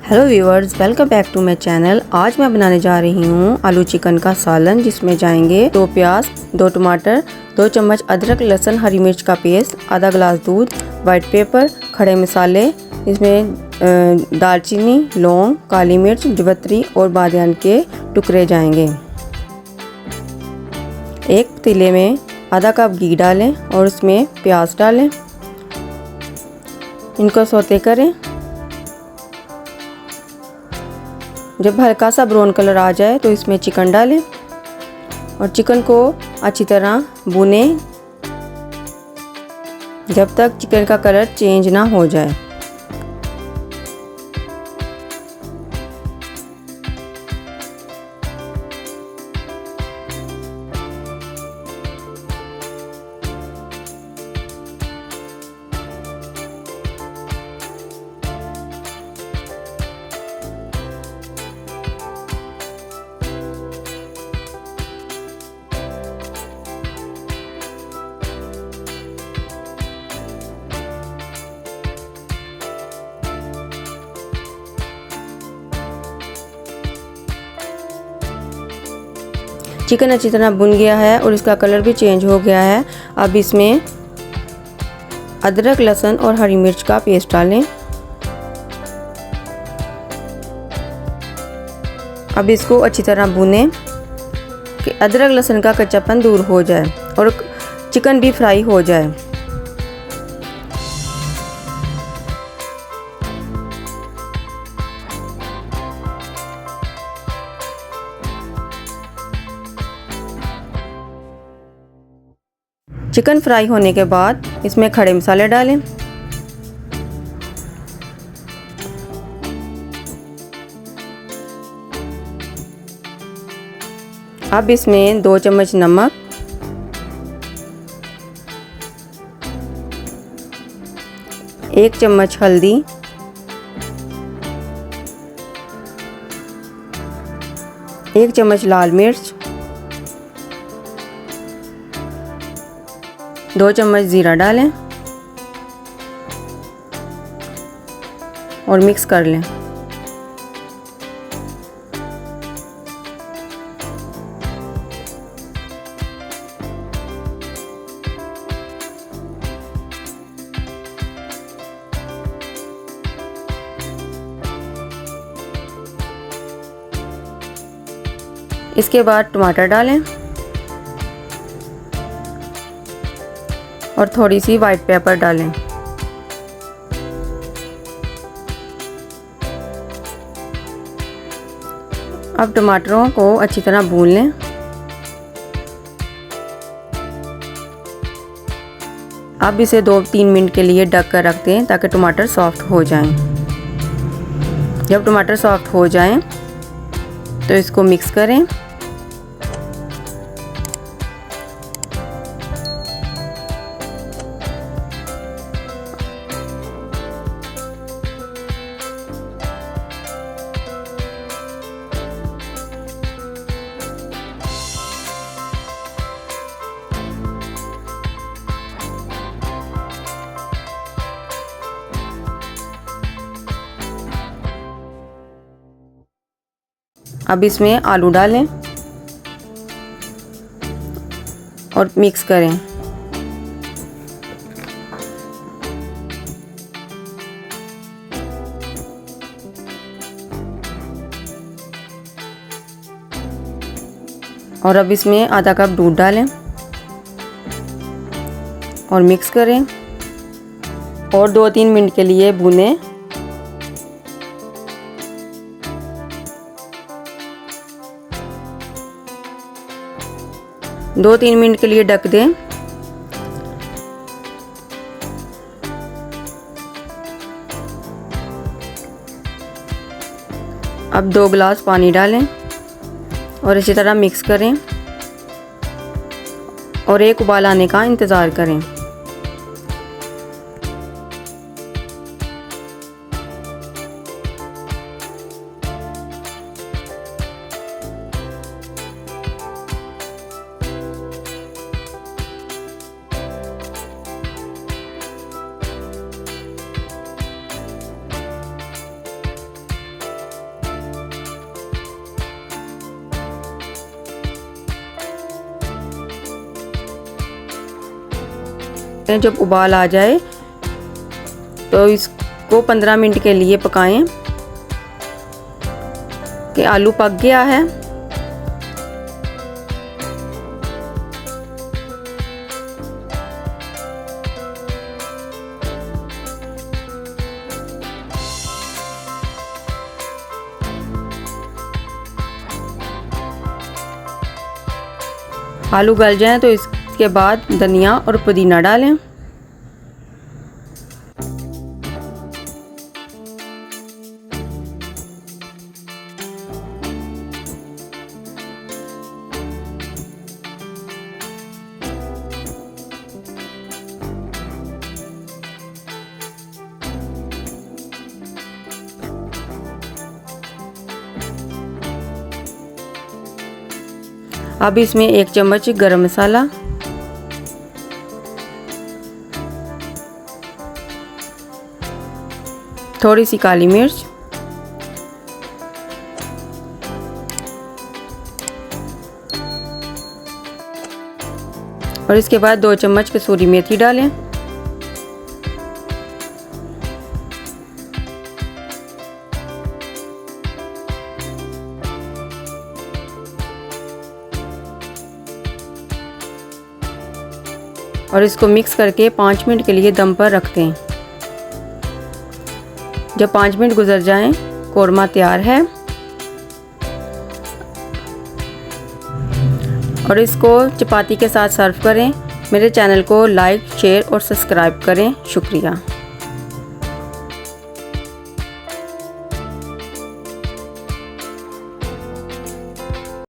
Hello viewers, welcome back to my channel. आज मैं बनाने जा रही हूँ आलू चिकन का सालन, जिसमें जाएंगे 2 प्याज, 2 टमाटर, 2 चम्मच अदरक लहसुन हरी मिर्च का पेस्ट, आधा गिलास दूध, वाइट पेपर, खड़े मसाले, इसमें दालचीनी, लौंग, काली मिर्च, जवित्री और बादियान के टुकड़े जाएंगे। एक पतीले में आधा कप घी डालें और उसमें प्याज डालें, इनको सौते करें। जब हल्का सा ब्राउन कलर आ जाए तो इसमें चिकन डालें और चिकन को अच्छी तरह भूनें जब तक चिकन का कलर चेंज ना हो जाए। चिकन अच्छी तरह भुन गया है और इसका कलर भी चेंज हो गया है। अब इसमें अदरक लहसुन और हरी मिर्च का पेस्ट डालें। अब इसको अच्छी तरह भुनें कि अदरक लहसुन का कच्चापन दूर हो जाए और चिकन भी फ्राई हो जाए। चिकन फ्राई होने के बाद इसमें खड़े मसाले डालें। अब इसमें 2 चम्मच नमक, 1 चम्मच हल्दी, 1 चम्मच लाल मिर्च, 2 चम्मच जीरा डालें और मिक्स कर लें। इसके बाद टमाटर डालें और थोड़ी सी वाइट पेपर डालें। अब टमाटरों को अच्छी तरह भून लें। अब इसे 2-3 मिनट के लिए ढक कर रख दें ताकि टमाटर सॉफ्ट हो जाएं। जब टमाटर सॉफ्ट हो जाएं तो इसको मिक्स करें। अब इसमें आलू डालें और मिक्स करें। और अब इसमें आधा कप दूध डालें और मिक्स करें और 2-3 मिनट के लिए भूनें। दो 3 मिनट के लिए ढक दें। अब 2 गिलास पानी डालें और इसी तरह मिक्स करें और एक उबाल आने का इंतज़ार करें। जब उबाल आ जाए तो इसको 15 मिनट के लिए पकाएं कि आलू पक गया है। आलू गल जाएं तो इसके बाद धनिया और पुदीना डालें। अब इसमें 1 चम्मच गरम मसाला, थोड़ी सी काली मिर्च, और इसके बाद 2 चम्मच कसूरी मेथी डालें। और इसको मिक्स करके 5 मिनट के लिए दम पर रख दें। जब 5 मिनट गुजर जाएं, कोरमा तैयार है और इसको चपाती के साथ सर्व करें। मेरे चैनल को लाइक, शेयर और सब्सक्राइब करें। शुक्रिया।